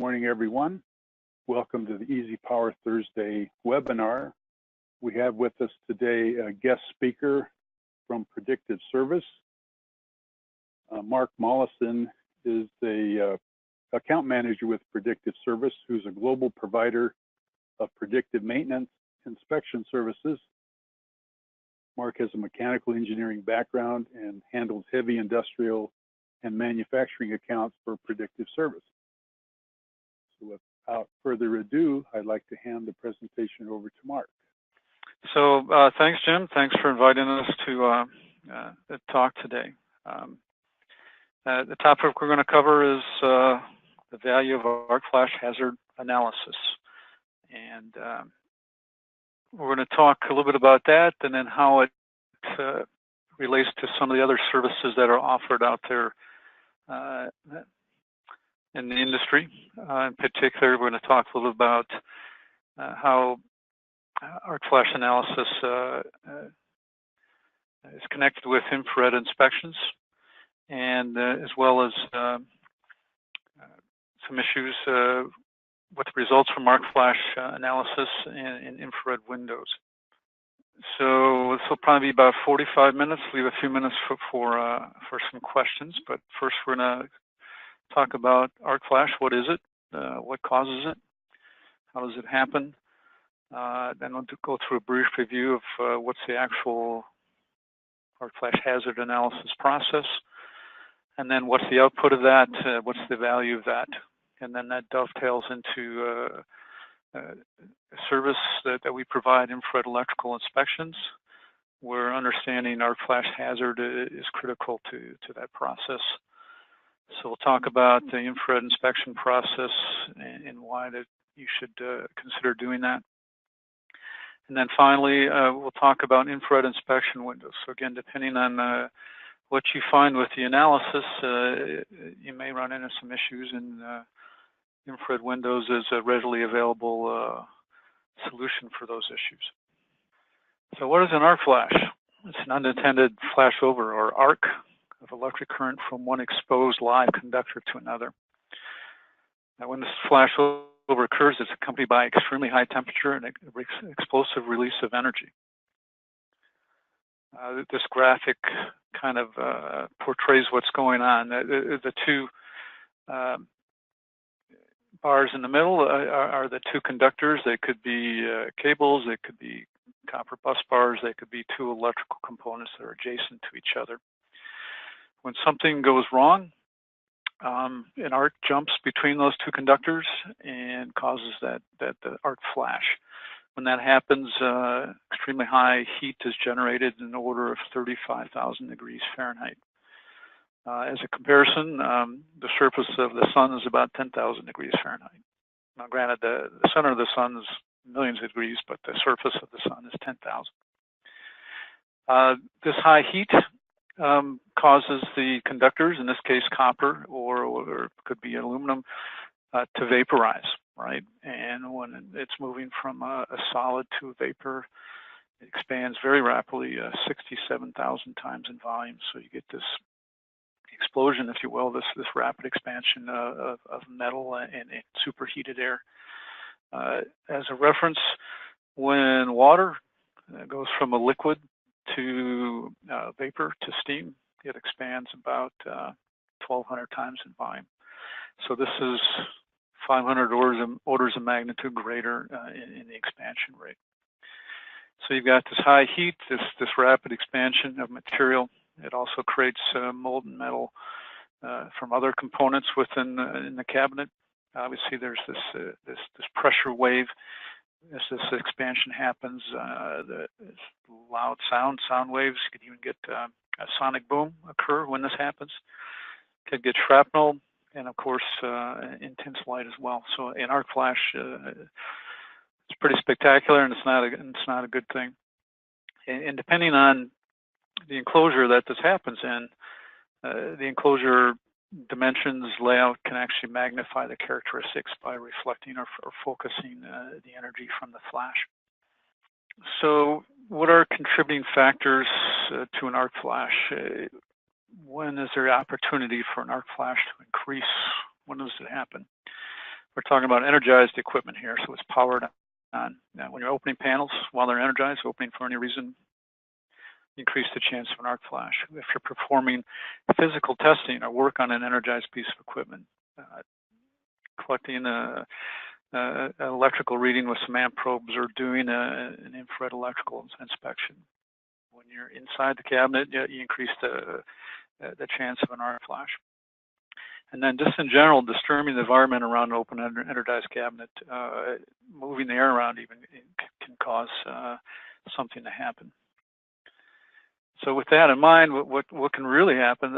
Morning, everyone. Welcome to the EasyPower Thursday webinar. We have with us today a guest speaker from Predictive Service. Mark Mollison is the account manager with Predictive Service, who's a global provider of predictive maintenance inspection services. Mark has a mechanical engineering background and handles heavy industrial and manufacturing accounts for Predictive Service. So without further ado, I'd like to hand the presentation over to Mark. So thanks, Jim. Thanks for inviting us to talk today. The topic we're going to cover is the value of arc flash hazard analysis. And we're going to talk a little bit about that and then how it relates to some of the other services that are offered out there in the industry. In particular, we're going to talk a little about how arc flash analysis is connected with infrared inspections, and as well as some issues with the results from arc flash analysis in infrared windows. So this will probably be about 45 minutes. Leave a few minutes for some questions, but first we're going to talk about arc flash. What is it? What causes it? How does it happen? Then we'll go through a brief review of what's the actual arc flash hazard analysis process, and then what's the output of that? What's the value of that? And then that dovetails into a service that we provide, infrared electrical inspections, where understanding arc flash hazard is critical to that process. So we'll talk about the infrared inspection process and why that you should consider doing that. And then finally, we'll talk about infrared inspection windows. So again, depending on what you find with the analysis, you may run into some issues, and infrared windows is a readily available solution for those issues. So what is an arc flash? It's an unintended flashover or arc of electric current from one exposed live conductor to another. Now, when this flashover occurs, it's accompanied by extremely high temperature and explosive release of energy. This graphic kind of portrays what's going on. The two bars in the middle are the two conductors. They could be cables, they could be copper bus bars, they could be two electrical components that are adjacent to each other. When something goes wrong, an arc jumps between those two conductors and causes that arc flash. When that happens, extremely high heat is generated in the order of 35,000 degrees Fahrenheit. As a comparison, the surface of the sun is about 10,000 degrees Fahrenheit. Now, granted, the center of the sun is millions of degrees, but the surface of the sun is 10,000. This high heat causes the conductors, in this case copper, or it could be aluminum, to vaporize, right? And when it's moving from a solid to a vapor, it expands very rapidly, 67,000 times in volume. So you get this explosion, if you will, this rapid expansion of metal and superheated air. As a reference, when water goes from a liquid to vapor to steam, it expands about 1,200 times in volume. So this is 500 orders of magnitude greater in the expansion rate. So you've got this high heat, this rapid expansion of material. It also creates molten metal from other components within in the cabinet. Obviously, there's this pressure wave. As this expansion happens, the loud sound waves. You could even get a sonic boom occur when this happens. Could get shrapnel, and of course, intense light as well. So an arc flash, it's pretty spectacular, and it's not a good thing. And depending on the enclosure that this happens in, the enclosure dimensions, layout can actually magnify the characteristics by reflecting or focusing the energy from the flash. So what are contributing factors to an arc flash? When is there opportunity for an arc flash to increase? When does it happen? We're talking about energized equipment here, so it's powered on. Now, when you're opening panels while they're energized, opening for any reason, increase the chance of an arc flash. If you're performing physical testing or work on an energized piece of equipment, collecting an electrical reading with some amp probes or doing an infrared electrical inspection. When you're inside the cabinet, you increase the chance of an arc flash. And then just in general, disturbing the environment around an open energized cabinet, moving the air around even can cause something to happen. So with that in mind, what can really happen?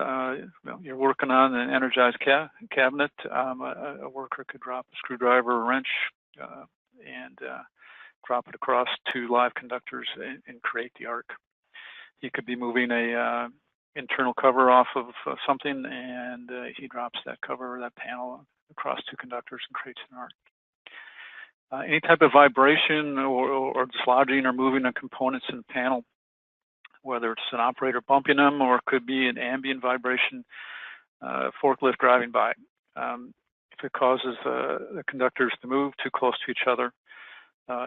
You're working on an energized cabinet. A worker could drop a screwdriver or wrench and drop it across two live conductors and create the arc. He could be moving a internal cover off of something, and he drops that cover or that panel across two conductors and creates an arc. Any type of vibration or dislodging or moving of components in the panel, whether it's an operator bumping them or it could be an ambient vibration, forklift driving by. If it causes the conductors to move too close to each other,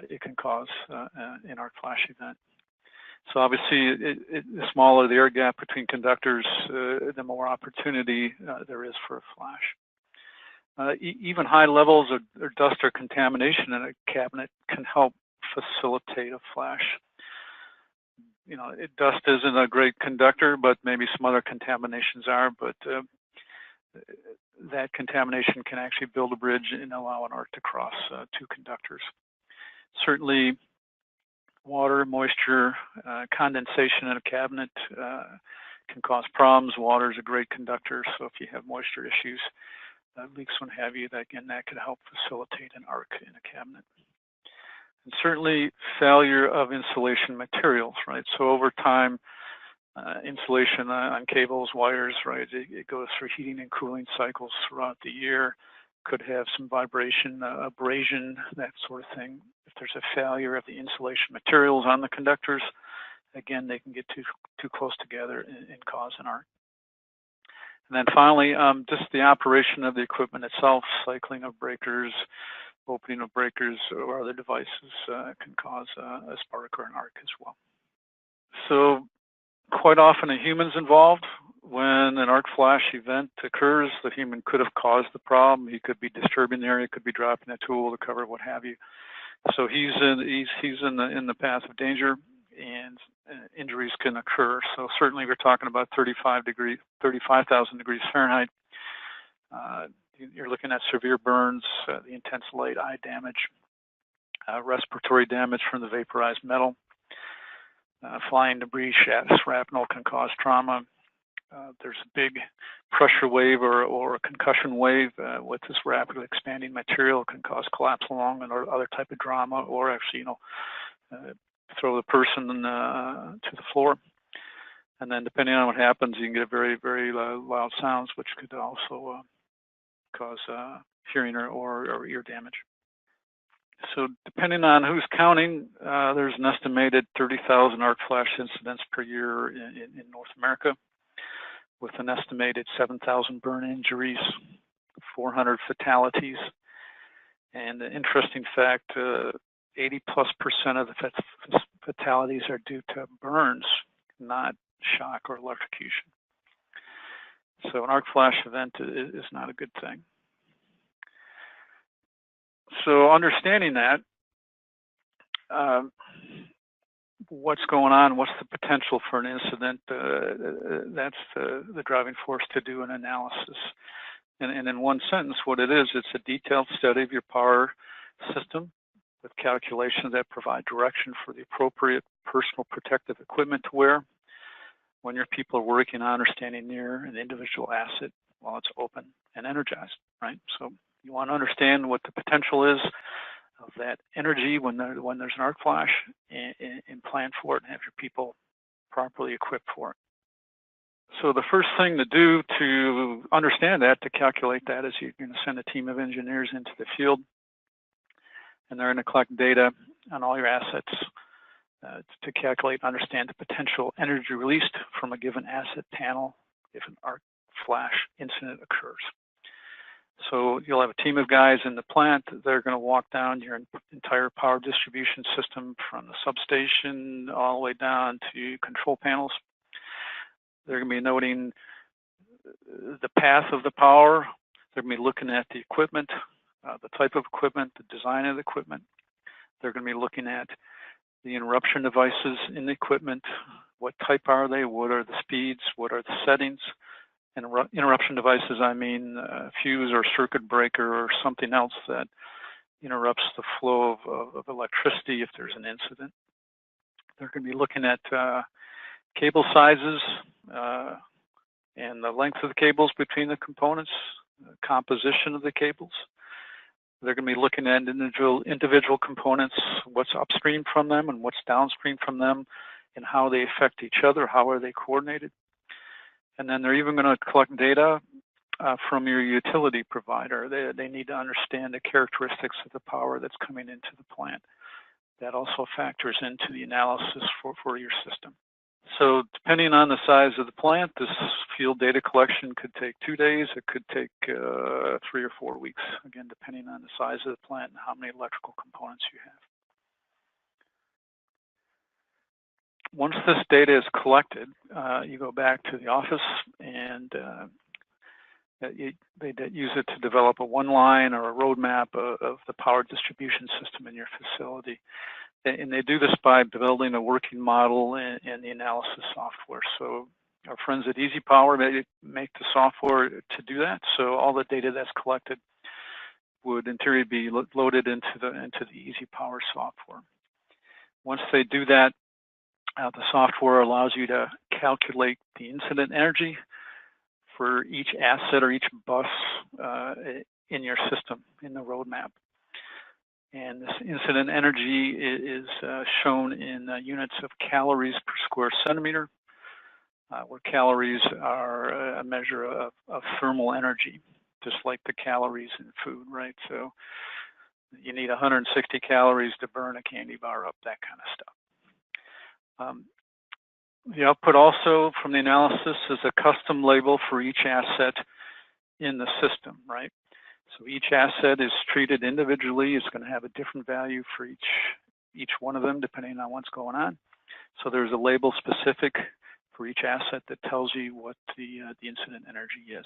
it can cause an arc flash event. So obviously, the smaller the air gap between conductors, the more opportunity there is for a flash. Even high levels of dust or contamination in a cabinet can help facilitate a flash. You know, dust isn't a great conductor, but maybe some other contaminations are, but that contamination can actually build a bridge and allow an arc to cross two conductors. Certainly, water, moisture, condensation in a cabinet can cause problems. Water is a great conductor, so if you have moisture issues, leaks, what have you, that could help facilitate an arc in a cabinet. And certainly failure of insulation materials, right? So over time, insulation on cables, wires, right, it goes through heating and cooling cycles throughout the year, could have some vibration, abrasion, that sort of thing. If there's a failure of the insulation materials on the conductors, again, they can get too close together and cause an arc. And then finally, just the operation of the equipment itself, cycling of breakers, opening of breakers or other devices can cause a spark or an arc as well. So quite often a human's involved. When an arc flash event occurs, the human could have caused the problem. He could be disturbing the area, could be dropping a tool to cover, what have you. So he's in the path of danger, and injuries can occur. So certainly we're talking about 35,000 degrees Fahrenheit. You're looking at severe burns, the intense light, eye damage, respiratory damage from the vaporized metal, flying debris, shrapnel can cause trauma. There's a big pressure wave or a concussion wave with this rapidly expanding material can cause collapse along and other type of trauma, or actually, throw the person to the floor. And then depending on what happens, you can get very, very loud sounds, which could also cause hearing or ear damage. So depending on who's counting, there's an estimated 30,000 arc flash incidents per year in North America, with an estimated 7,000 burn injuries, 400 fatalities. And the interesting fact, 80+% of the fatalities are due to burns, not shock or electrocution. So an arc flash event is not a good thing. So understanding that, what's going on, what's the potential for an incident, that's the driving force to do an analysis. And in one sentence, what it is, it's a detailed study of your power system with calculations that provide direction for the appropriate personal protective equipment to wear when your people are working on or standing near an individual asset while it's open and energized, right? So you want to understand what the potential is of that energy when there's an arc flash, and plan for it and have your people properly equipped for it. So the first thing to do to understand that, to calculate that, is you're going to send a team of engineers into the field, and they're going to collect data on all your assets to calculate and understand the potential energy released from a given asset panel if an arc flash incident occurs. So you'll have a team of guys in the plant. They're going to walk down your entire power distribution system from the substation all the way down to control panels. They're going to be noting the path of the power. They're going to be looking at the equipment, the type of equipment, the design of the equipment. They're going to be looking at the interruption devices in the equipment. What type are they? What are the speeds? What are the settings? And interruption devices, I mean fuse or circuit breaker or something else that interrupts the flow of electricity if there's an incident. They're going to be looking at cable sizes and the length of the cables between the components, the composition of the cables. They're going to be looking at individual components, what's upstream from them and what's downstream from them, and how they affect each other, how are they coordinated. And then they're even going to collect data from your utility provider. They need to understand the characteristics of the power that's coming into the plant. That also factors into the analysis for your system. So depending on the size of the plant, this field data collection could take 2 days. It could take 3 or 4 weeks, again, depending on the size of the plant and how many electrical components you have. Once this data is collected, you go back to the office and they use it to develop a one-line or a roadmap of the power distribution system in your facility. And they do this by building a working model and the analysis software. So our friends at EasyPower make the software to do that. So all the data that's collected would in theory be loaded into the EasyPower software. Once they do that, the software allows you to calculate the incident energy for each asset or each bus in your system, in the roadmap. And this incident energy is shown in units of calories per square centimeter, where calories are a measure of thermal energy, just like the calories in food, right? So you need 160 calories to burn a candy bar up, that kind of stuff. The output also from the analysis is a custom label for each asset in the system, right? So each asset is treated individually. It's going to have a different value for each one of them, depending on what's going on. So there's a label specific for each asset that tells you what the incident energy is.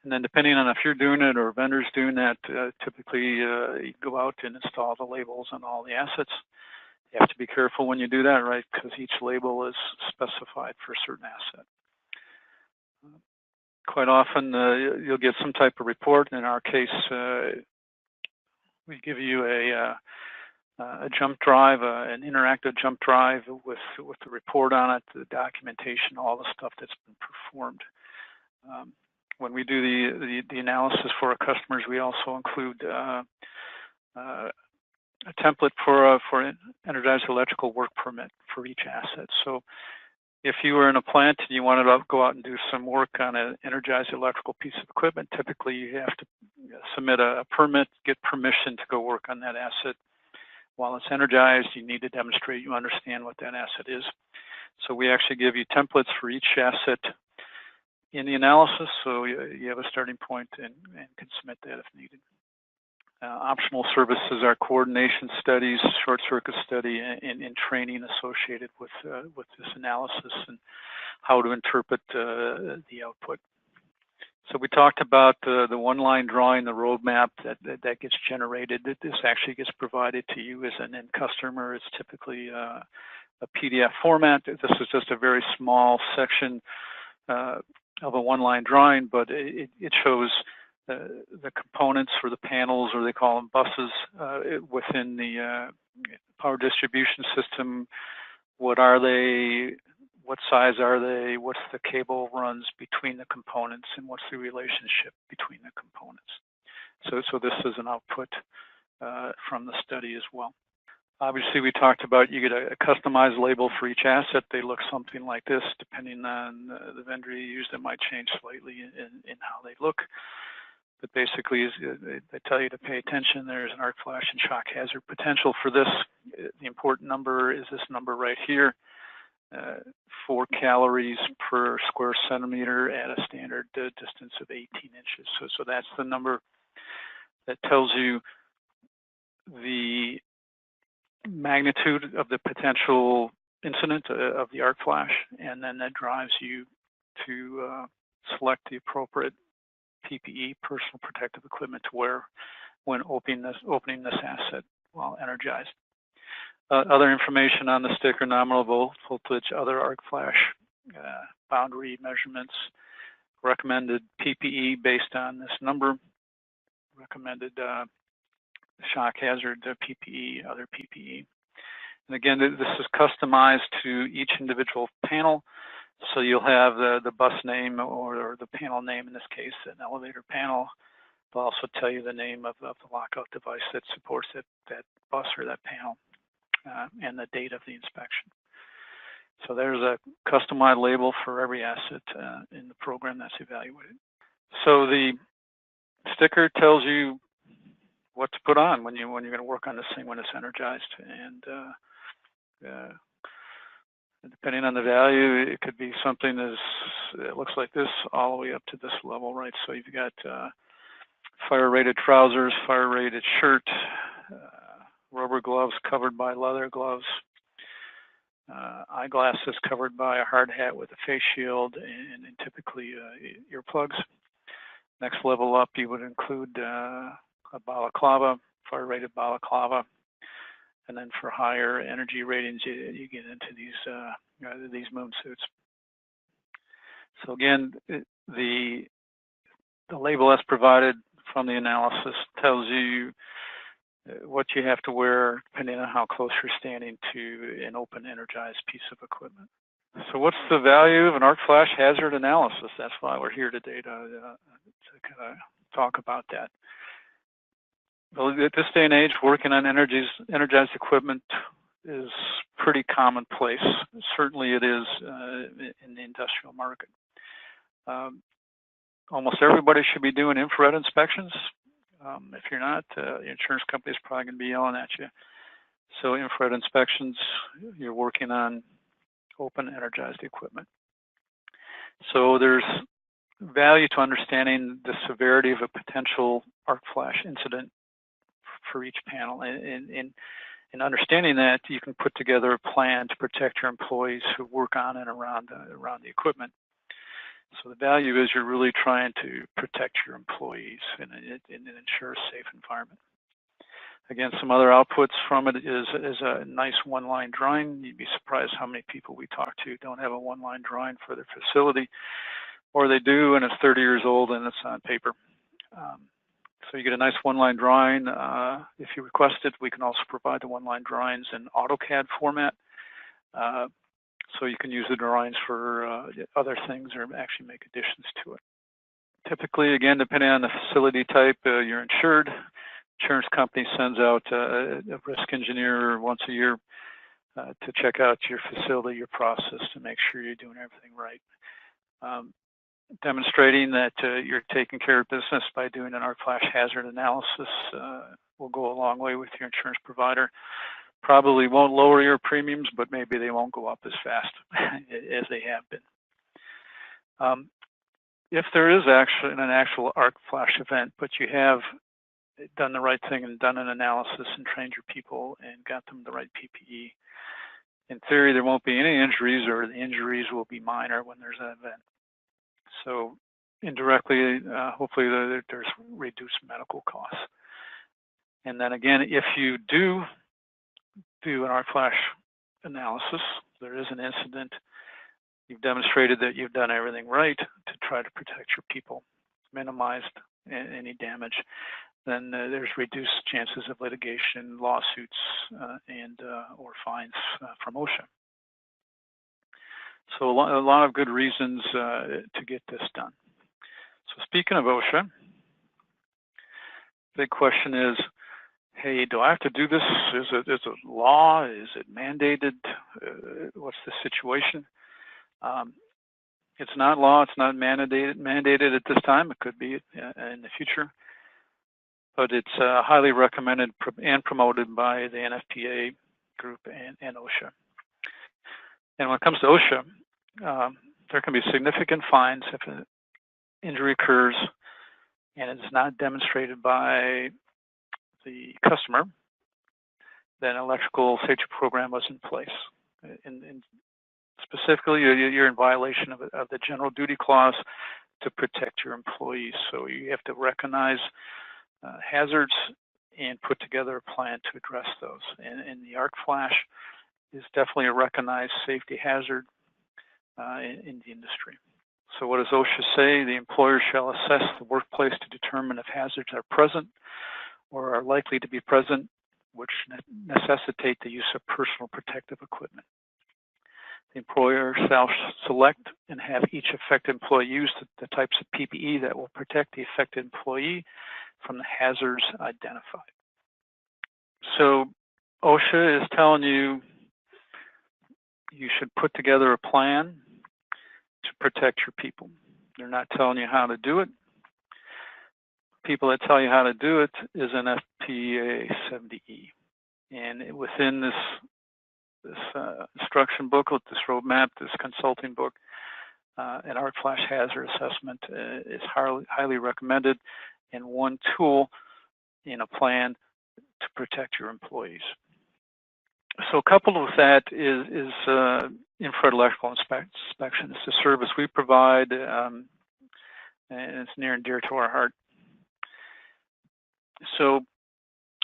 And then depending on if you're doing it or a vendor's doing that, typically you go out and install the labels on all the assets. You have to be careful when you do that, right? Because each label is specified for a certain asset. Quite often, you'll get some type of report. In our case, we give you a jump drive, an interactive jump drive with the report on it, the documentation, all the stuff that's been performed. When we do the analysis for our customers, we also include a template for an energized electrical work permit for each asset. So if you were in a plant and you wanted to go out and do some work on an energized electrical piece of equipment, typically you have to submit a permit, get permission to go work on that asset. While it's energized, you need to demonstrate you understand what that asset is. So we actually give you templates for each asset in the analysis, so you have a starting point and can submit that if needed. Optional services are coordination studies, short circuit study, and training associated with this analysis and how to interpret the output. So we talked about the one-line drawing, the roadmap that gets generated. This actually gets provided to you as an end customer. It's typically a PDF format. This is just a very small section of a one-line drawing, but it shows the components for the panels, or they call them buses, within the power distribution system. What are they? What size are they? What's the cable runs between the components, and what's the relationship between the components? So this is an output from the study as well. Obviously, we talked about you get a customized label for each asset. They look something like this. Depending on the vendor you use, they might change slightly in how they look. But basically, they tell you to pay attention. There's an arc flash and shock hazard potential for this. The important number is this number right here. 4 calories per square centimeter at a standard distance of 18 inches. So that's the number that tells you the magnitude of the potential incident of the arc flash, and then that drives you to select the appropriate PPE, personal protective equipment, to wear when opening this asset while energized. Other information on the sticker: nominal voltage, other arc flash, boundary measurements, recommended PPE based on this number, recommended shock hazard PPE, other PPE. And again, this is customized to each individual panel. So you'll have the bus name or the panel name, in this case, an elevator panel. They'll also tell you the name of the lockout device that supports that bus or that panel, and the date of the inspection. So there's a customized label for every asset in the program that's evaluated. So the sticker tells you what to put on when you're going to work on this thing when it's energized, and depending on the value, it could be something that looks like this all the way up to this level, right? So you've got fire-rated trousers, fire-rated shirt, rubber gloves covered by leather gloves, eyeglasses covered by a hard hat with a face shield, and typically earplugs. Next level up, you would include a balaclava, fire-rated balaclava. And then for higher energy ratings, you get into these moon suits. So again, the label that's provided from the analysis tells you what you have to wear depending on how close you're standing to an open energized piece of equipment. So what's the value of an arc flash hazard analysis? That's why we're here today to kind of talk about that. Well, at this day and age, working on energized equipment is pretty commonplace. Certainly it is in the industrial market. Almost everybody should be doing infrared inspections. If you're not, the insurance company is probably going to be yelling at you. So infrared inspections, you're working on open energized equipment. So there's value to understanding the severity of a potential arc flash incident for each panel, and in understanding that, you can put together a plan to protect your employees who work on and around the equipment. So the value is you're really trying to protect your employees and ensure a safe environment. Again, some other outputs from it is a nice one-line drawing. You'd be surprised how many people we talk to don't have a one-line drawing for their facility, or they do and it's 30 years old and it's on paper. So you get a nice one-line drawing. If you request it, we can also provide the one-line drawings in AutoCAD format. So you can use the drawings for other things or actually make additions to it. Typically, again, depending on the facility type, you're insured. Insurance company sends out a risk engineer once a year to check out your facility, your process, to make sure you're doing everything right. Demonstrating that you're taking care of business by doing an arc flash hazard analysis will go a long way with your insurance provider. Probably won't lower your premiums, but maybe they won't go up as fast as they have been. If there is actually an actual arc flash event, but you have done the right thing and done an analysis and trained your people and got them the right PPE, in theory, there won't be any injuries, or the injuries will be minor when there's an event. So indirectly, hopefully there's reduced medical costs. And then again, if you do an arc flash analysis, there is an incident, you've demonstrated that you've done everything right to try to protect your people, minimize any damage, then there's reduced chances of litigation, lawsuits, and or fines from OSHA. So a lot of good reasons to get this done. So speaking of OSHA, big question is, hey, do I have to do this? Is it law? Is it mandated? What's the situation? It's not law. It's not mandated at this time. It could be in the future. But it's highly recommended and promoted by the NFPA group and OSHA. And when it comes to OSHA, there can be significant fines if an injury occurs and it's not demonstrated by the customer that an electrical safety program was in place. And specifically, you're in violation of the general duty clause to protect your employees. So you have to recognize hazards and put together a plan to address those. And the arc flash is definitely a recognized safety hazard in the industry. So what does OSHA say? The employer shall assess the workplace to determine if hazards are present or are likely to be present, which necessitate the use of personal protective equipment. The employer shall select and have each affected employee use the types of PPE that will protect the affected employee from the hazards identified. So OSHA is telling you you should put together a plan to protect your people. They're not telling you how to do it. People that tell you how to do it is NFPA 70E. And within this instruction booklet, this roadmap, this consulting book, an arc flash hazard assessment is highly recommended and one tool in a plan to protect your employees. So coupled with that is infrared electrical inspection. It's a service we provide, and it's near and dear to our heart. So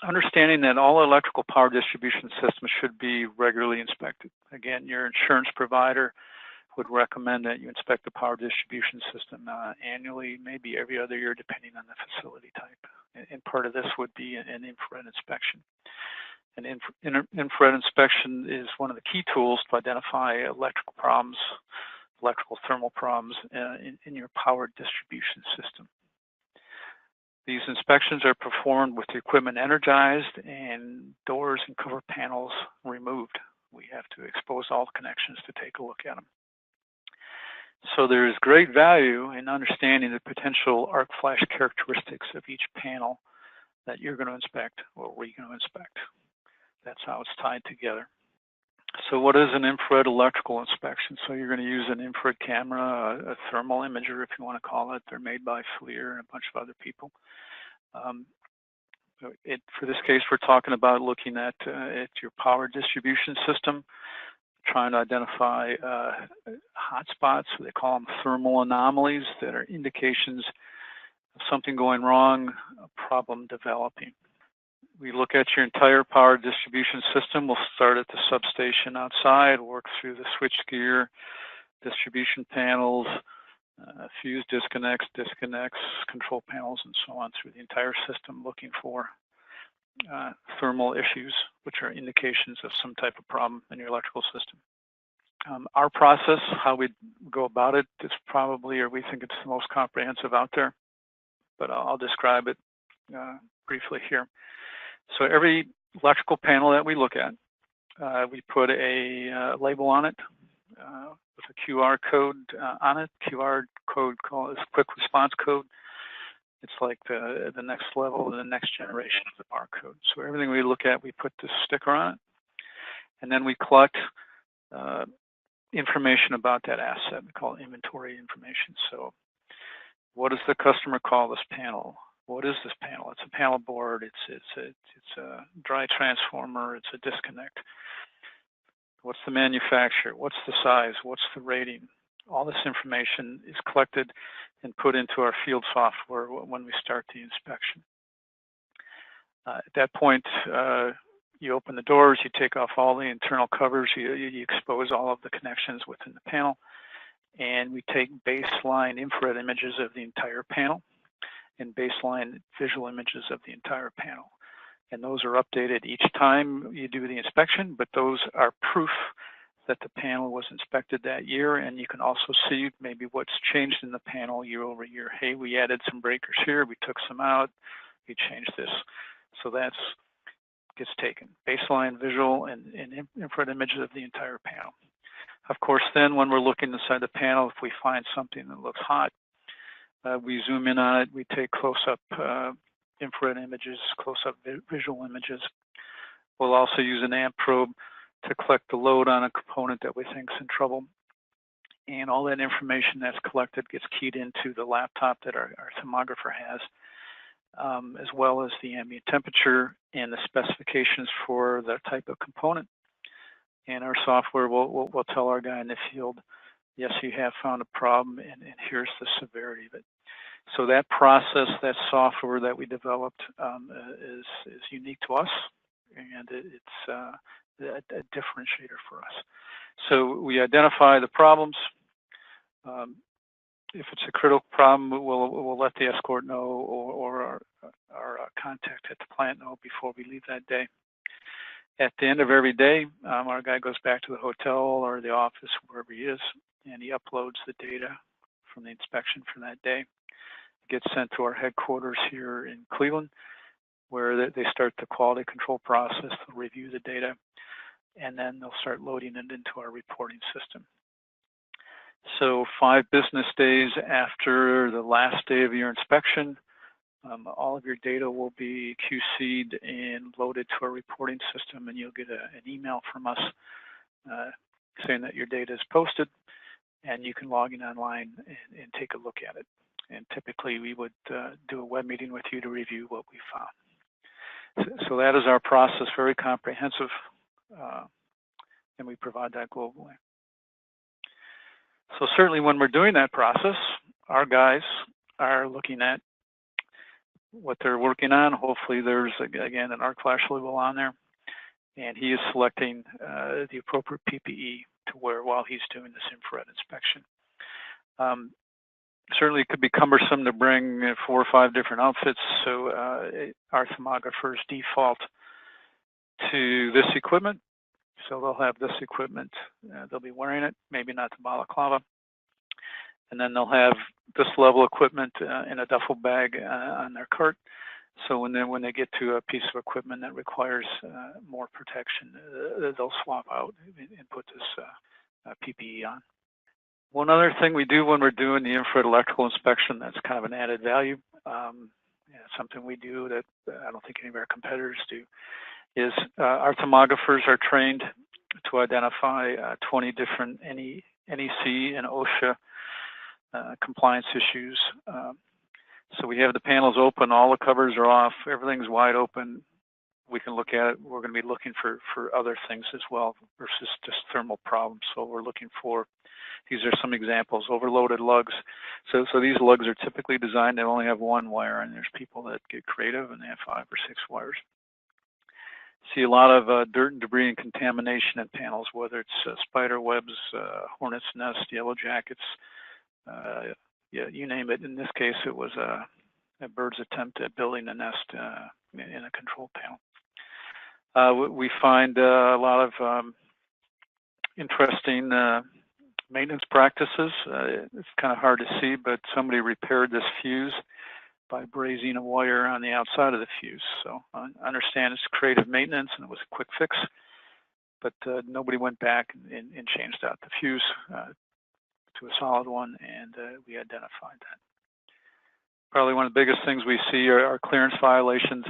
understanding that all electrical power distribution systems should be regularly inspected. Again, your insurance provider would recommend that you inspect the power distribution system annually, maybe every other year, depending on the facility type. And part of this would be an infrared inspection. An infrared inspection is one of the key tools to identify electrical problems, electrical thermal problems in your power distribution system. These inspections are performed with the equipment energized and doors and cover panels removed. We have to expose all the connections to take a look at them. So there is great value in understanding the potential arc flash characteristics of each panel that you're going to inspect or we're going to inspect. That's how it's tied together. So what is an infrared electrical inspection? So you're going to use an infrared camera, a thermal imager, if you want to call it. They're made by FLIR and a bunch of other people. For this case, we're talking about looking at your power distribution system, trying to identify hotspots. They call them thermal anomalies that are indications of something going wrong, a problem developing. We look at your entire power distribution system. We'll start at the substation outside, work through the switchgear, distribution panels, fuse disconnects, control panels, and so on through the entire system, looking for thermal issues, which are indications of some type of problem in your electrical system. Our process, how we go about it, is probably, or we think it's the most comprehensive out there, but I'll describe it briefly here. So every electrical panel that we look at, we put a label on it with a QR code on it. QR code called quick response code. It's like the next level, the next generation of the barcode. So everything we look at, we put this sticker on it, and then we collect information about that asset. We call it inventory information. So what does the customer call this panel? What is this panel? It's a panel board. It's a dry transformer. It's a disconnect. What's the manufacturer? What's the size? What's the rating? All this information is collected and put into our field software when we start the inspection. At that point, you open the doors, you take off all the internal covers, you expose all of the connections within the panel, and we take baseline infrared images of the entire panel and baseline visual images of the entire panel. And those are updated each time you do the inspection, but those are proof that the panel was inspected that year, and you can also see maybe what's changed in the panel year over year. Hey, we added some breakers here, we took some out, we changed this. So that gets taken. Baseline visual and infrared images of the entire panel. Of course, then when we're looking inside the panel, if we find something that looks hot, we zoom in on it, we take close-up infrared images, close-up visual images. We'll also use an amp probe to collect the load on a component that we think is in trouble. And all that information that's collected gets keyed into the laptop that our thermographer has, as well as the ambient temperature and the specifications for the type of component. And our software will tell our guy in the field, yes, you have found a problem, and here's the severity of it. So that process, that software that we developed is unique to us, and it's a differentiator for us. So we identify the problems. If it's a critical problem, we'll let the escort know, or our contact at the plant know before we leave that day. At the end of every day, our guy goes back to the hotel or the office, wherever he is, and he uploads the data from the inspection for that day. It gets sent to our headquarters here in Cleveland, where they start the quality control process. They'll review the data, and then they'll start loading it into our reporting system. So 5 business days after the last day of your inspection, all of your data will be QC'd and loaded to our reporting system, and you'll get an email from us saying that your data is posted, and you can log in online and take a look at it. And typically, we would do a web meeting with you to review what we found. So that is our process, very comprehensive, and we provide that globally. So certainly when we're doing that process, our guys are looking at what they're working on. Hopefully there's, again, an arc flash label on there, and he is selecting the appropriate PPE to wear while he's doing this infrared inspection. Certainly it could be cumbersome to bring 4 or 5 different outfits, so our thermographers default to this equipment. So they'll have this equipment, they'll be wearing it, maybe not the balaclava. And then they'll have this level equipment in a duffel bag on their cart. So when they get to a piece of equipment that requires more protection, they'll swap out and put this PPE on. One other thing we do when we're doing the infrared electrical inspection that's kind of an added value, something we do that I don't think any of our competitors do, is our thermographers are trained to identify 20 different NEC and OSHA compliance issues. So we have the panels open, all the covers are off, everything's wide open. We can look at it. We're going to be looking for other things as well versus just thermal problems. So we're looking for, these are some examples, overloaded lugs. So these lugs are typically designed to only have 1 wire, and there's people that get creative and they have 5 or 6 wires. See a lot of dirt and debris and contamination in panels, whether it's spider webs, hornet's nest, yellow jackets, yeah, you name it. In this case, it was a bird's attempt at building a nest in a control panel. We find a lot of interesting maintenance practices. It's kind of hard to see, but somebody repaired this fuse by brazing a wire on the outside of the fuse. So I understand it's creative maintenance and it was a quick fix, but nobody went back and changed out the fuse to a solid one, and we identified that. Probably one of the biggest things we see are clearance violations.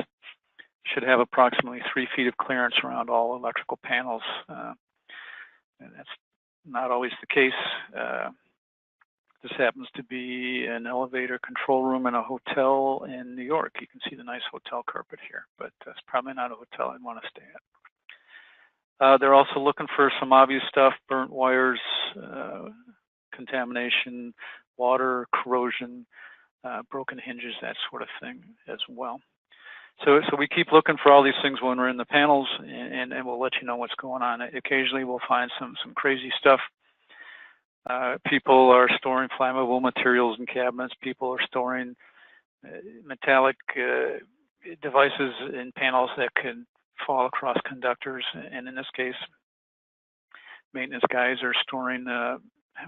Should have approximately 3 feet of clearance around all electrical panels. And that's not always the case. This happens to be an elevator control room in a hotel in New York. You can see the nice hotel carpet here, but it's probably not a hotel I'd want to stay at. They're also looking for some obvious stuff, burnt wires, contamination, water, corrosion, broken hinges, that sort of thing as well. So we keep looking for all these things when we're in the panels, and we'll let you know what's going on. Occasionally we'll find some crazy stuff. People are storing flammable materials in cabinets. People are storing metallic devices in panels that can fall across conductors. And in this case, maintenance guys are storing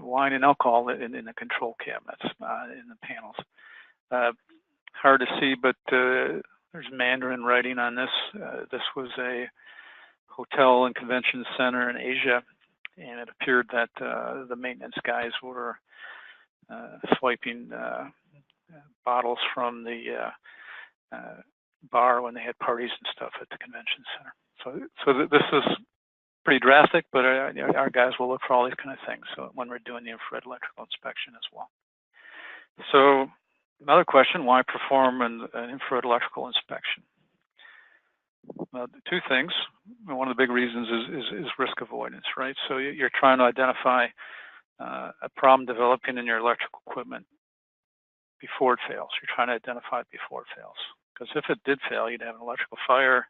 wine and alcohol in the control cabinets, in the panels. Hard to see, but there's Mandarin writing on this. This was a hotel and convention center in Asia, and it appeared that the maintenance guys were swiping bottles from the bar when they had parties and stuff at the convention center. So this is pretty drastic, but our guys will look for all these kind of things. So when we're doing the infrared electrical inspection as well. So another question, why perform an infrared electrical inspection? Well, two things. One of the big reasons is risk avoidance, right? So you're trying to identify a problem developing in your electrical equipment before it fails. You're trying to identify it before it fails. Because if it did fail, you'd have an electrical fire,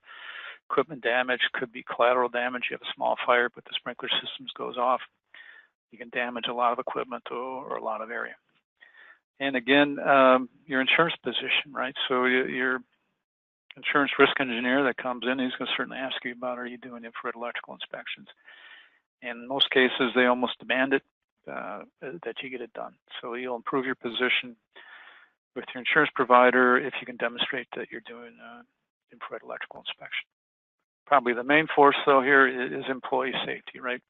equipment damage, could be collateral damage. You have a small fire, but the sprinkler systems goes off. You can damage a lot of equipment or a lot of area. And again, your insurance position, right? So your insurance risk engineer that comes in, he's going to certainly ask you about, are you doing infrared electrical inspections? And in most cases, they almost demand it, that you get it done. So you'll improve your position with your insurance provider if you can demonstrate that you're doing infrared electrical inspection. Probably the main force, though, here is employee safety, right?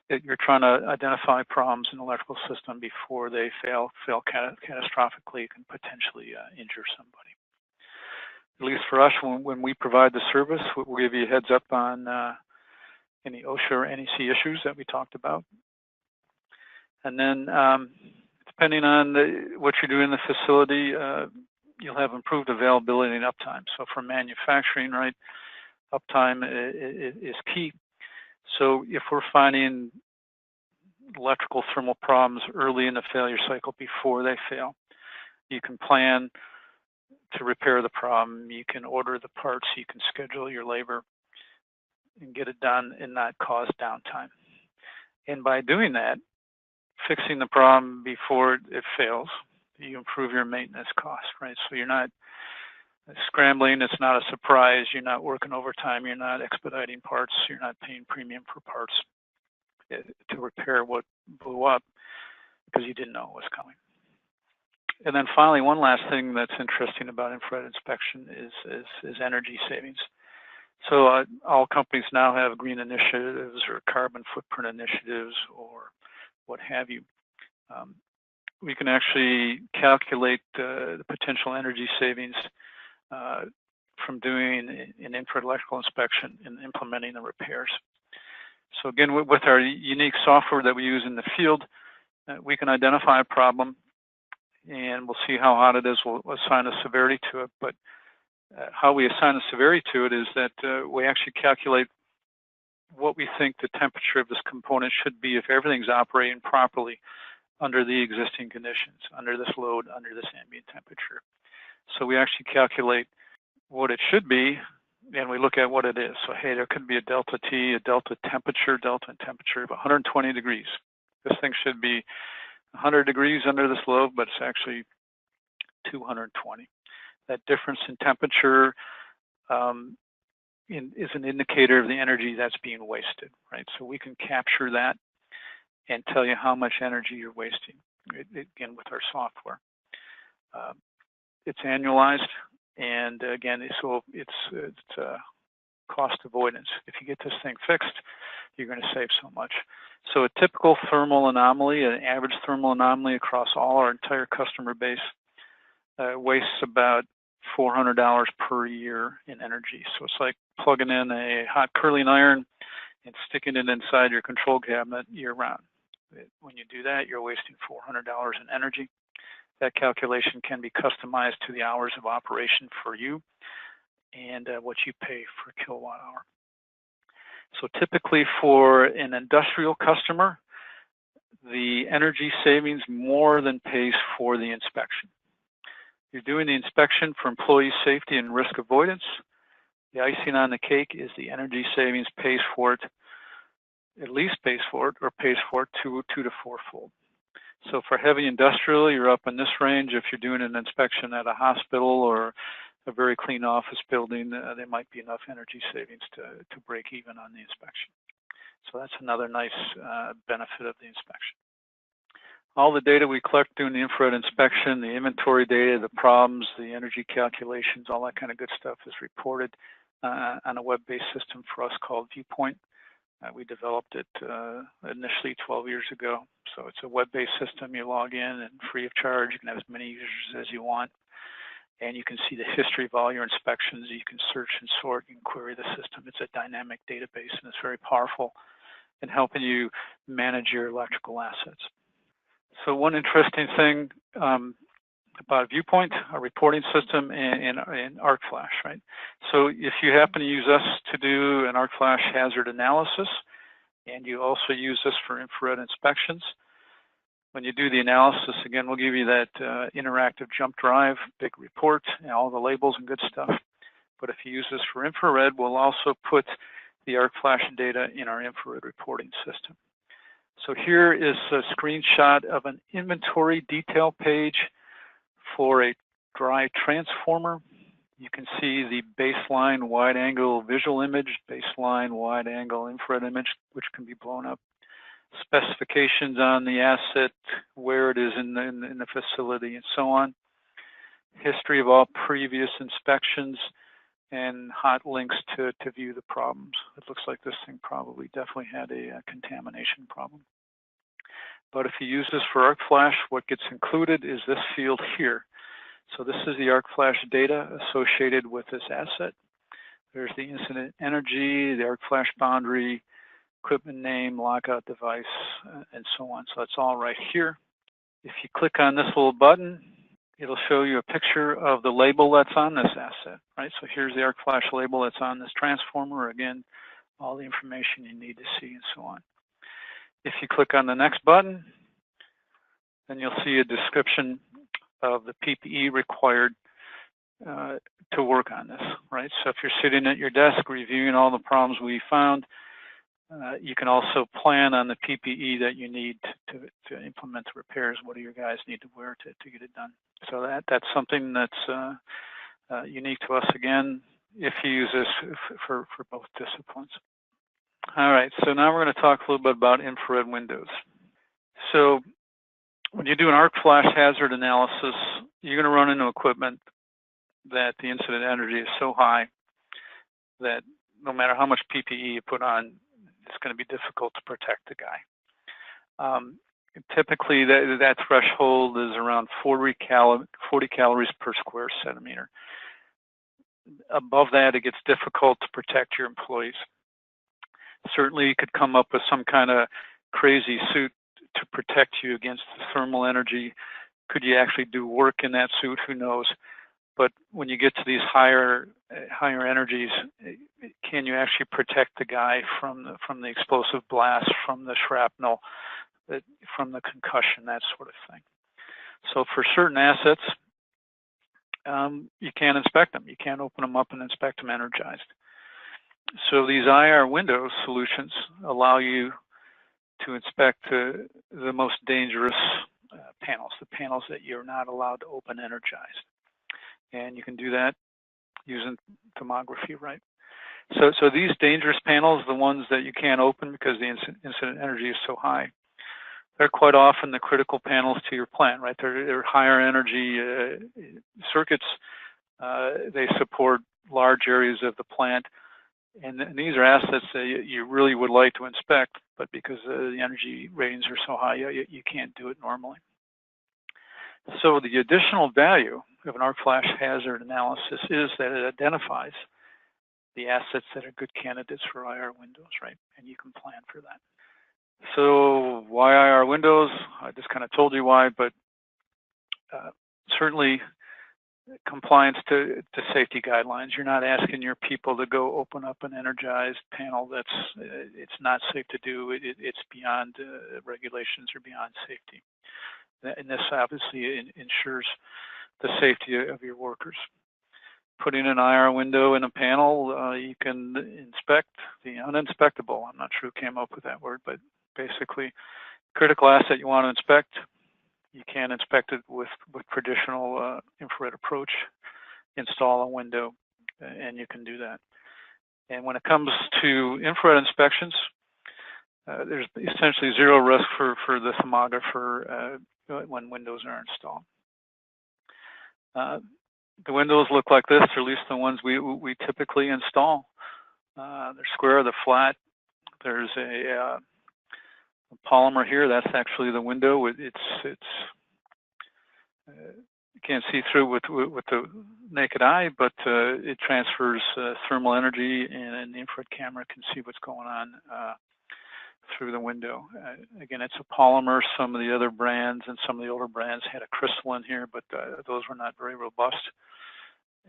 That you're trying to identify problems in the electrical system before they fail catastrophically, can potentially injure somebody. At least for us, when we provide the service, we'll give you a heads up on any OSHA or NEC issues that we talked about. And then depending on what you're doing in the facility, you'll have improved availability and uptime. So for manufacturing, right, uptime is key. So if we're finding electrical thermal problems early in the failure cycle before they fail, you can plan to repair the problem, you can order the parts, you can schedule your labor and get it done and not cause downtime. And by doing that, fixing the problem before it fails, you improve your maintenance cost, right? So you're not scrambling, it's not a surprise, you're not working overtime, you're not expediting parts, you're not paying premium for parts to repair what blew up because you didn't know it was coming. And then finally, one last thing that's interesting about infrared inspection is energy savings. So all companies now have green initiatives or carbon footprint initiatives or what have you. We can actually calculate the potential energy savings from doing an infrared electrical inspection and implementing the repairs. So again, with our unique software that we use in the field, we can identify a problem and we'll see how hot it is. We'll assign a severity to it, but how we assign a severity to it is that we actually calculate what we think the temperature of this component should be if everything's operating properly under the existing conditions, under this load, under this ambient temperature. So we actually calculate what it should be, and we look at what it is. So, hey, there could be a delta T, a delta in temperature of 120 degrees. This thing should be 100 degrees under this load, but it's actually 220. That difference in temperature is an indicator of the energy that's being wasted, right? So we can capture that and tell you how much energy you're wasting, again, with our software. It's annualized, and again, so it's cost avoidance. If you get this thing fixed, you're going to save so much. So a typical thermal anomaly, an average thermal anomaly across all our entire customer base wastes about $400 per year in energy. So it's like plugging in a hot curling iron and sticking it inside your control cabinet year round. When you do that, you're wasting $400 in energy. That calculation can be customized to the hours of operation for you and what you pay for kilowatt hour. So typically for an industrial customer, the energy savings more than pays for the inspection. You're doing the inspection for employee safety and risk avoidance. The icing on the cake is the energy savings pays for it, at least pays for it, or pays for it two to fourfold. So for heavy industrial, you're up in this range. If you're doing an inspection at a hospital or a very clean office building, there might be enough energy savings to break even on the inspection. So that's another nice benefit of the inspection. All the data we collect during the infrared inspection, the inventory data, the problems, the energy calculations, all that kind of good stuff is reported on a web-based system for us called Viewpoint. We developed it initially 12 years ago. So it's a web-based system. You log in and free of charge. You can have as many users as you want. and you can see the history of all your inspections. You can search and sort and query the system. It's a dynamic database, and it's very powerful in helping you manage your electrical assets. So one interesting thing about Viewpoint, a reporting system, and Arc Flash, right? So if you happen to use us to do an Arc Flash hazard analysis, and you also use this for infrared inspections, when you do the analysis, again, we'll give you that interactive jump drive, big report, and all the labels and good stuff. But if you use this for infrared, we'll also put the Arc Flash data in our infrared reporting system. So here is a screenshot of an inventory detail page for a dry transformer. You can see the baseline wide angle visual image, baseline wide angle infrared image, which can be blown up. Specifications on the asset, where it is in the facility, and so on. History of all previous inspections, and hot links to view the problems. It looks like this thing probably definitely had a contamination problem. But if you use this for Arc Flash, what gets included is this field here. So this is the Arc Flash data associated with this asset. There's the incident energy, the Arc Flash boundary, equipment name, lockout device, and so on. So it's all right here. If you click on this little button, it'll show you a picture of the label that's on this asset, right? So here's the Arc Flash label that's on this transformer. Again, all the information you need to see and so on. If you click on the next button, then you'll see a description of the PPE required to work on this, right? So if you're sitting at your desk reviewing all the problems we found, you can also plan on the PPE that you need to implement the repairs. What do your guys need to wear to get it done? So that's something that's unique to us, again, if you use this for both disciplines. All right, so now we're going to talk a little bit about infrared windows. So when you do an Arc Flash hazard analysis, you're going to run into equipment that the incident energy is so high that no matter how much PPE you put on, it's going to be difficult to protect the guy. Typically, that threshold is around 40 calories per square centimeter. Above that, it gets difficult to protect your employees. Certainly, you could come up with some kind of crazy suit to protect you against the thermal energy. Could you actually do work in that suit? Who knows? But when you get to these higher energies, can you actually protect the guy from the explosive blast, from the shrapnel, from the concussion, that sort of thing? So for certain assets, you can't inspect them. You can't open them up and inspect them energized. So these IR window solutions allow you to inspect the most dangerous panels, the panels that you're not allowed to open energized. And you can do that using tomography, right? So these dangerous panels, the ones that you can't open because the incident energy is so high, they're quite often the critical panels to your plant, right? They're higher energy circuits. They support large areas of the plant. And these are assets that you really would like to inspect, but because the energy ratings are so high, you can't do it normally. So the additional value of an Arc Flash hazard analysis is that it identifies the assets that are good candidates for IR windows, right? And you can plan for that. So why IR windows? I just kind of told you why, but certainly compliance to safety guidelines. You're not asking your people to go open up an energized panel it's not safe to do. It's beyond regulations or beyond safety. And this obviously ensures the safety of your workers. Putting an IR window in a panel, you can inspect the uninspectable. I'm not sure who came up with that word, but basically, critical asset you want to inspect, you can't inspect it with traditional infrared approach. Install a window, and you can do that. And when it comes to infrared inspections, there's essentially zero risk for the thermographer when windows are installed. The windows look like this, or at least the ones we typically install. They're square, they're flat. There's a polymer here. That's actually the window. you can't see through with the naked eye, but it transfers thermal energy, and an infrared camera can see what's going on through the window. Again, it's a polymer. Some of the other brands and some of the older brands had a crystal in here, but those were not very robust,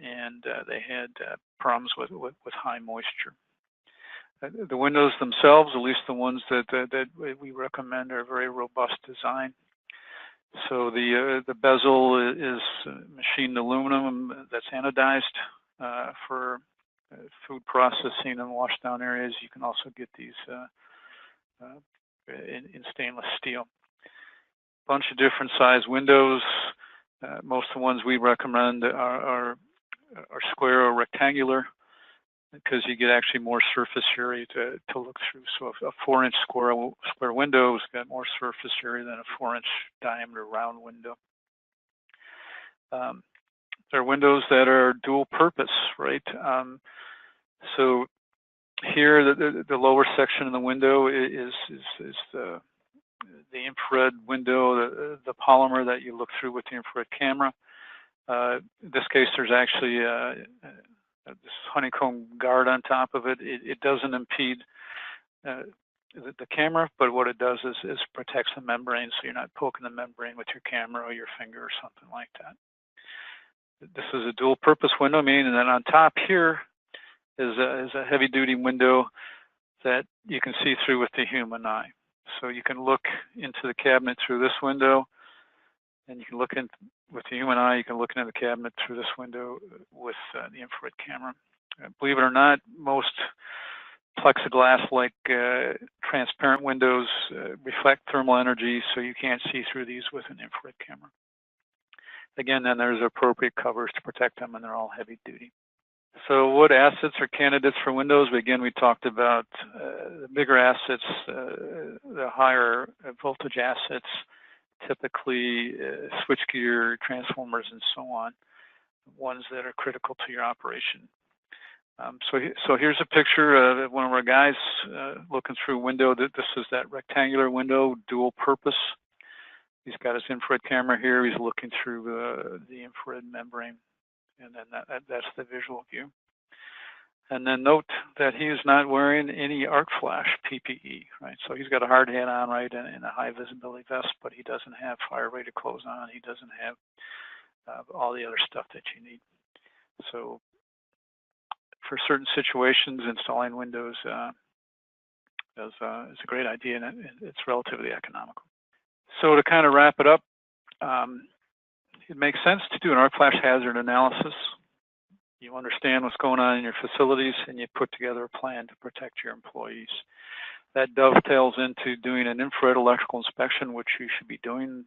and they had problems with high moisture. The windows themselves, at least the ones that we recommend, are very robust design. So the bezel is machined aluminum that's anodized for food processing and washdown areas. You can also get these in stainless steel. Bunch of different size windows. Most of the ones we recommend are square or rectangular, because you get actually more surface area to look through. So a 4-inch square window has got more surface area than a 4-inch diameter round window. There are windows that are dual purpose, right? So here, the lower section of the window is the infrared window, the polymer that you look through with the infrared camera. In this case, there's actually this honeycomb guard on top of it. It doesn't impede the camera, but what it does is protects the membrane, so you're not poking the membrane with your camera or your finger or something like that. This is a dual purpose window, and then on top here is a heavy duty window that you can see through with the human eye. So you can look into the cabinet through this window, and you can look in with the human eye. You can look into the cabinet through this window with the infrared camera. Believe it or not, most plexiglass-like transparent windows reflect thermal energy, so you can't see through these with an infrared camera. Again, then there's appropriate covers to protect them, and they're all heavy duty. So what assets are candidates for windows? Again, we talked about the bigger assets, the higher voltage assets, typically switchgear, transformers, and so on, ones that are critical to your operation. So here's a picture of one of our guys looking through a window. This is that rectangular window, dual purpose. He's got his infrared camera here. He's looking through the infrared membrane, and then that's the visual view. And then note that he is not wearing any arc flash PPE, right? So he's got a hard hat on, right, and a high visibility vest, but he doesn't have fire rated clothes on. He doesn't have all the other stuff that you need. So for certain situations, installing windows is a great idea, and it's relatively economical. So to kind of wrap it up, it makes sense to do an arc flash hazard analysis. You understand what's going on in your facilities, and you put together a plan to protect your employees. That dovetails into doing an infrared electrical inspection, which you should be doing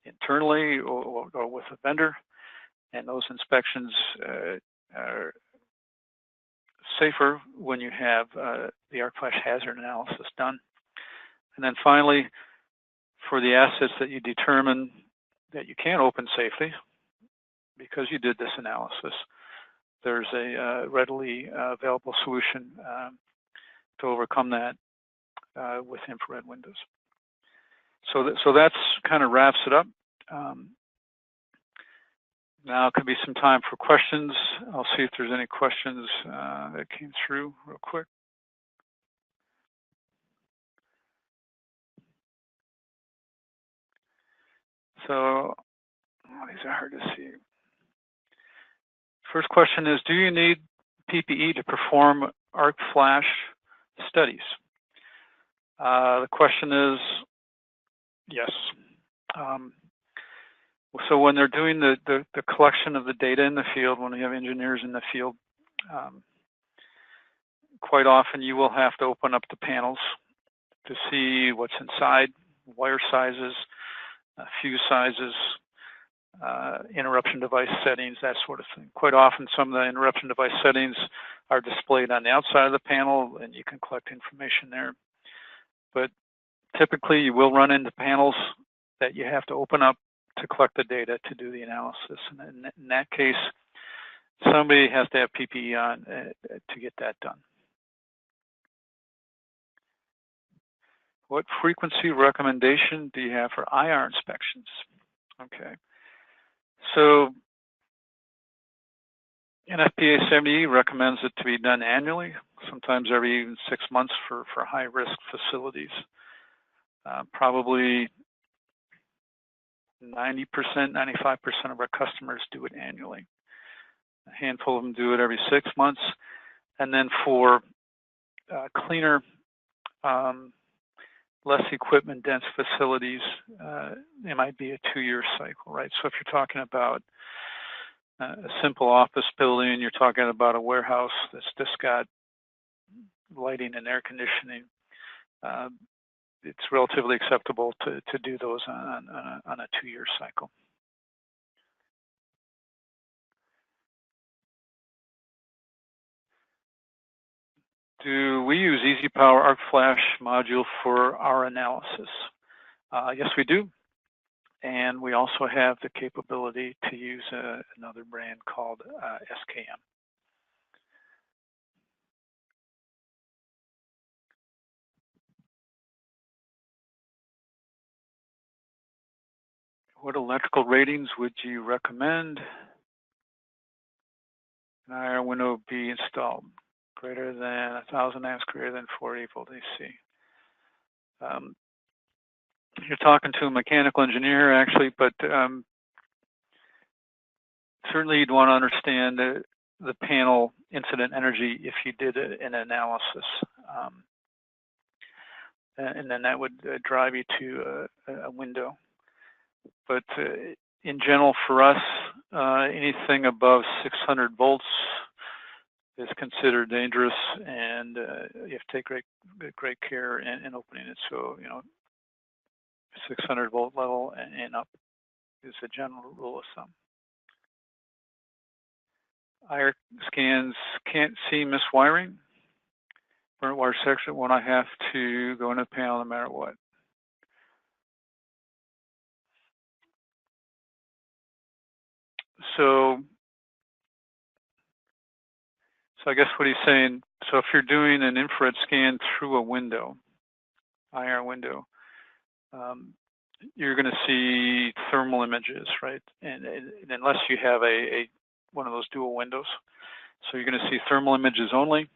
internally or with a vendor. And those inspections are safer when you have the arc flash hazard analysis done. And then finally, for the assets that you determine that you can't open safely because you did this analysis, there's a readily available solution to overcome that with infrared windows. So that's kind of wraps it up. Now could be some time for questions. I'll see if there's any questions that came through real quick. So these are hard to see. First question is, do you need PPE to perform arc flash studies? The question is yes. So when they're doing the collection of the data in the field, when we have engineers in the field, quite often you will have to open up the panels to see what's inside, wire sizes, fuse sizes, interruption device settings, that sort of thing. Quite often some of the interruption device settings are displayed on the outside of the panel, and you can collect information there. But typically you will run into panels that you have to open up to collect the data to do the analysis. And in that case, somebody has to have PPE on to get that done. What frequency recommendation do you have for IR inspections? Okay. So NFPA 70 recommends it to be done annually, sometimes every even 6 months for high-risk facilities. Probably 90%, 95% of our customers do it annually. A handful of them do it every 6 months. And then for cleaner, less equipment-dense facilities, it might be a 2-year cycle, right? So if you're talking about a simple office building, you're talking about a warehouse that's just got lighting and air conditioning, it's relatively acceptable to do those on a 2-year cycle. Do we use EasyPower Arc Flash module for our analysis? Yes, we do. And we also have the capability to use another brand called SKM. What electrical ratings would you recommend an IR window be installed? Greater than 1,000 amps, greater than 480 volt AC. You're talking to a mechanical engineer, actually, but certainly you'd want to understand the panel incident energy if you did an analysis. And then that would drive you to a window. But in general, for us, anything above 600 volts is considered dangerous, and you have to take great care in opening it. So, 600 volt level and up is a general rule of thumb. IR scans can't see miswiring. Burnt wire section when I have to go in the panel no matter what. So I guess what he's saying, so if you're doing an infrared scan through a window, IR window, you're going to see thermal images, right? And unless you have one of those dual windows. So you're going to see thermal images only,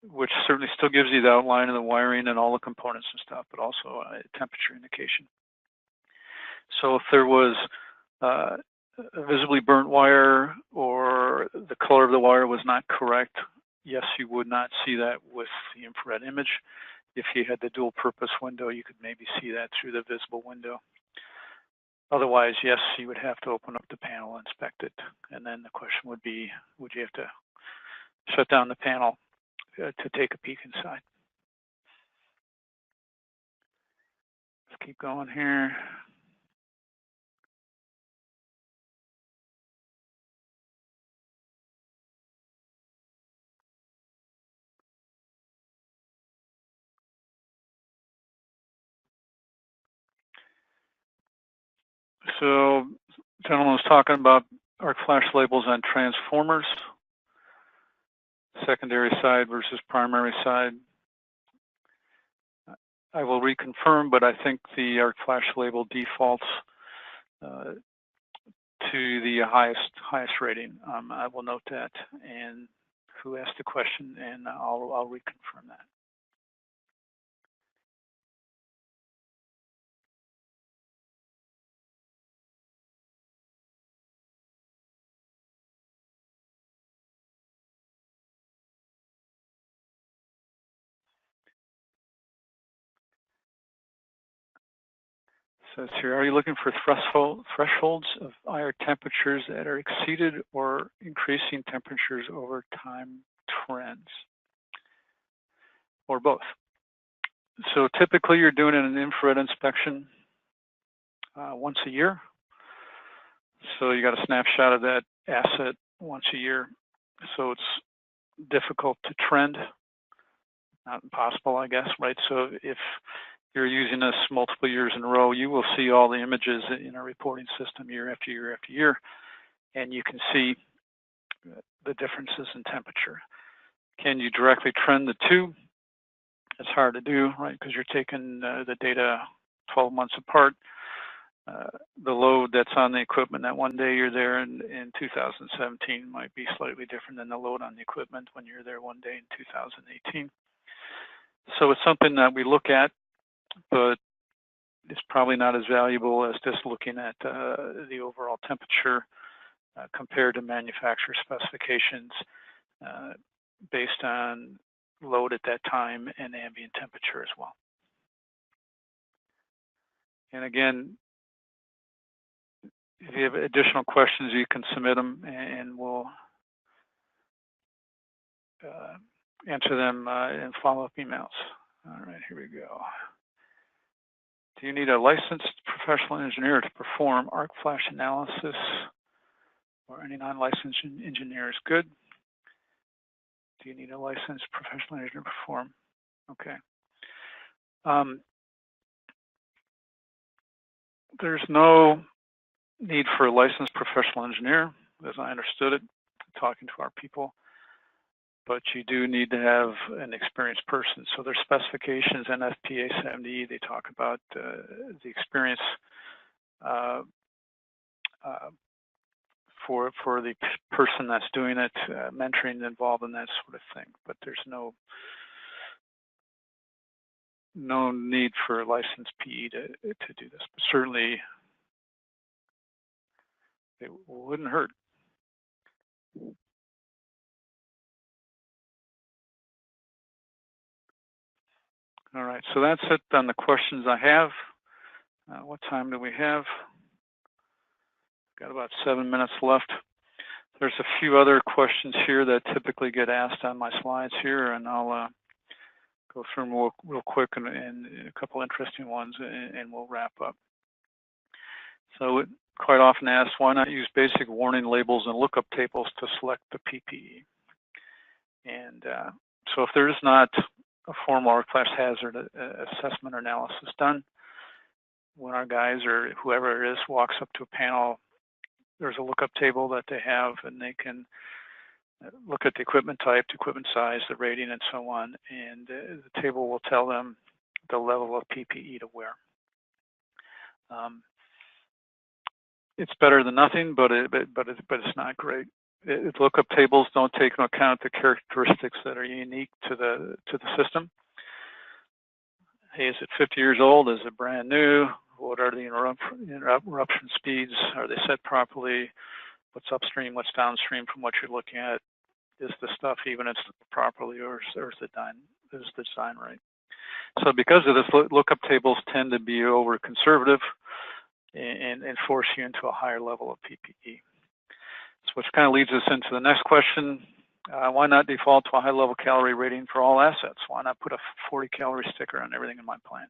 which certainly still gives you the outline of the wiring and all the components and stuff, but also a temperature indication. So if there was a visibly burnt wire or the color of the wire was not correct, yes, you would not see that with the infrared image. If you had the dual purpose window, you could maybe see that through the visible window. Otherwise, yes, you would have to open up the panel, inspect it. And then the question would be, would you have to shut down the panel to take a peek inside? Let's keep going here. So, gentleman was talking about arc flash labels on transformers, secondary side versus primary side. I will reconfirm, but I think the arc flash label defaults to the highest rating. I will note that, and who asked the question, and I'll reconfirm that. So it's here, are you looking for thresholds of IR temperatures that are exceeded or increasing temperatures over time trends? Or both? So typically you're doing an infrared inspection once a year. So you got a snapshot of that asset once a year. So it's difficult to trend, not impossible, I guess, right? So if you're using this multiple years in a row, you will see all the images in a reporting system year after year after year, and you can see the differences in temperature. Can you directly trend the two? It's hard to do, right? Because you're taking the data 12 months apart. the load that's on the equipment that one day you're there in 2017 might be slightly different than the load on the equipment when you're there one day in 2018. So it's something that we look at, but it's probably not as valuable as just looking at the overall temperature compared to manufacturer specifications based on load at that time and ambient temperature as well. And again, if you have additional questions, you can submit them and we'll answer them in follow-up emails. All right, here we go. Do you need a licensed professional engineer to perform arc flash analysis, or any non-licensed engineer is good? Do you need a licensed professional engineer to perform? Okay. There's no need for a licensed professional engineer, as I understood it, talking to our people, but you do need to have an experienced person. So there's specifications, NFPA 70, they talk about the experience for the person that's doing it, mentoring involved in that sort of thing, but there's no need for a licensed PE to do this, but certainly it wouldn't hurt. All right, so that's it on the questions I have. What time do we have? Got about 7 minutes left. There's a few other questions here that typically get asked on my slides here, and I'll go through them real quick and a couple interesting ones, and we'll wrap up. So it quite often asked, why not use basic warning labels and lookup tables to select the PPE? And so if there is not a formal arc flash hazard assessment or analysis done, when our guys or whoever it is walks up to a panel, there's a lookup table that they have, and they can look at the equipment type, the equipment size, the rating, and so on. And the table will tell them the level of PPE to wear. It's better than nothing, but it's not great. Lookup tables don't take into account the characteristics that are unique to the system. Hey, is it 50 years old? Is it brand new? What are the interruption speeds? Are they set properly? What's upstream? What's downstream from what you're looking at? Is the stuff even installed properly, or is the design right? So because of this, lookup tables tend to be over conservative and force you into a higher level of PPE. So which kind of leads us into the next question. Why not default to a high level calorie rating for all assets? Why not put a 40 calorie sticker on everything in my plant?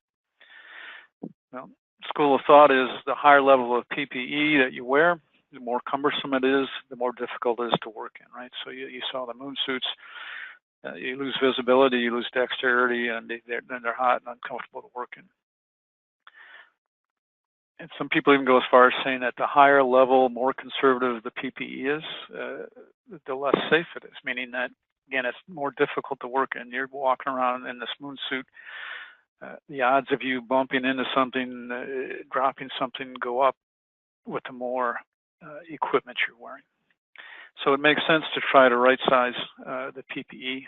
Well, school of thought is the higher level of PPE that you wear, the more cumbersome it is, the more difficult it is to work in, right? So you saw the moon suits, you lose visibility, you lose dexterity, and they're hot and uncomfortable to work in. And some people even go as far as saying that the higher level, more conservative the PPE is, the less safe it is, meaning that, again, it's more difficult to work in. You're walking around in this moon suit, the odds of you bumping into something, dropping something go up with the more equipment you're wearing. So it makes sense to try to right size the PPE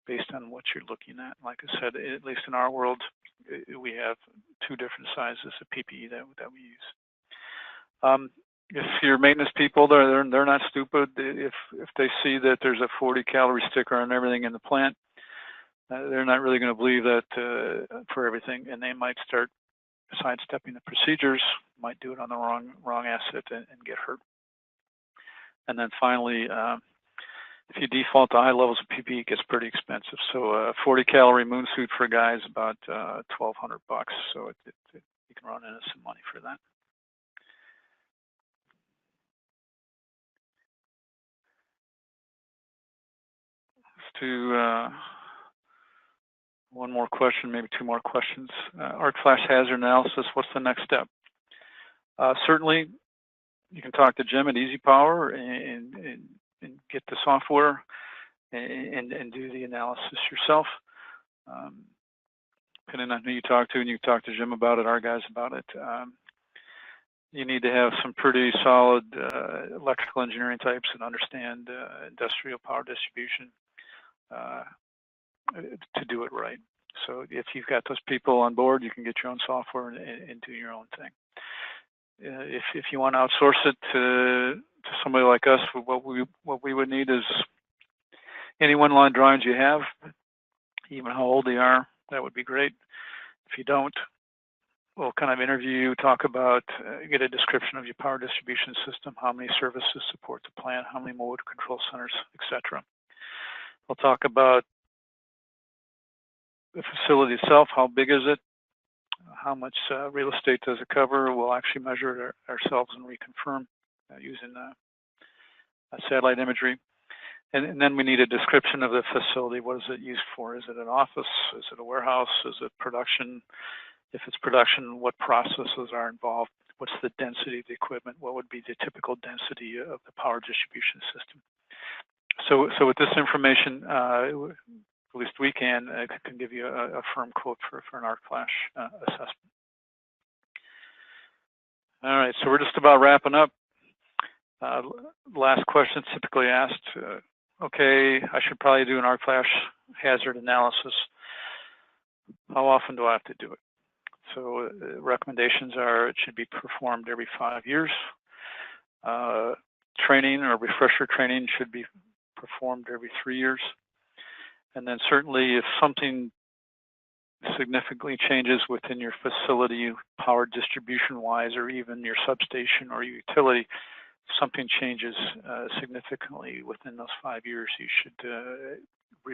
based on what you're looking at. Like I said, at least in our world, we have two different sizes of PPE that we use. If your maintenance people, they're not stupid. If they see that there's a 40 calorie sticker on everything in the plant, they're not really going to believe that for everything, and they might start sidestepping the procedures, might do it on the wrong asset and get hurt. And then finally, if you default to high levels of PPE, it gets pretty expensive. So a 40 calorie moon suit for a guy is about $1,200. So you can run into some money for that. Let's do one more question, maybe two more questions. Arc flash hazard analysis, what's the next step? Certainly, you can talk to Jim at EasyPower and get the software and do the analysis yourself. Depending on who you talk to, and you talk to Jim about it, our guys about it. you need to have some pretty solid electrical engineering types that understand industrial power distribution to do it right. So if you've got those people on board, you can get your own software and do your own thing. If you want to outsource it to somebody like us, what we would need is any one-line drawings you have, even how old they are. That would be great. If you don't, we'll kind of interview you, talk about, get a description of your power distribution system, how many services support the plant, how many motor control centers, etc. We'll talk about the facility itself, how big is it, how much real estate does it cover. We'll actually measure it ourselves and reconfirm using satellite imagery. And then we need a description of the facility. What is it used for? Is it an office? Is it a warehouse? Is it production? If it's production, what processes are involved? What's the density of the equipment? What would be the typical density of the power distribution system? So with this information, at least we can give you a firm quote for an arc flash assessment. All right, so we're just about wrapping up. Last question typically asked, okay, I should probably do an arc flash hazard analysis. How often do I have to do it? So recommendations are it should be performed every 5 years. Training or refresher training should be performed every 3 years. And then certainly if something significantly changes within your facility, power distribution-wise, or even your substation or your utility, if something changes significantly within those 5 years, you should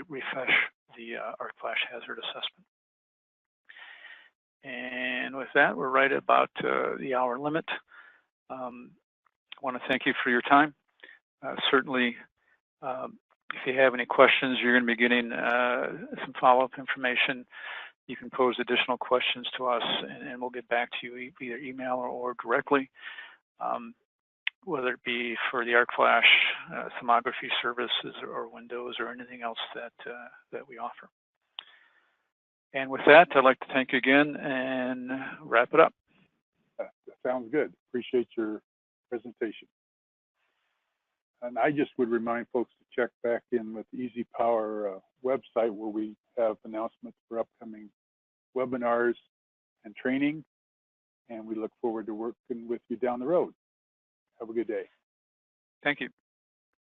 refresh the arc flash hazard assessment. And with that, we're right at about the hour limit. I want to thank you for your time. Certainly, if you have any questions, you're going to be getting some follow-up information. You can pose additional questions to us, and we'll get back to you either email or directly, whether it be for the arc flash, thermography services, or windows, or anything else that we offer. And with that, I'd like to thank you again and wrap it up. That sounds good. Appreciate your presentation. And I just would remind folks to check back in with the EasyPower website, where we have announcements for upcoming webinars and training. And we look forward to working with you down the road. Have a good day. Thank you.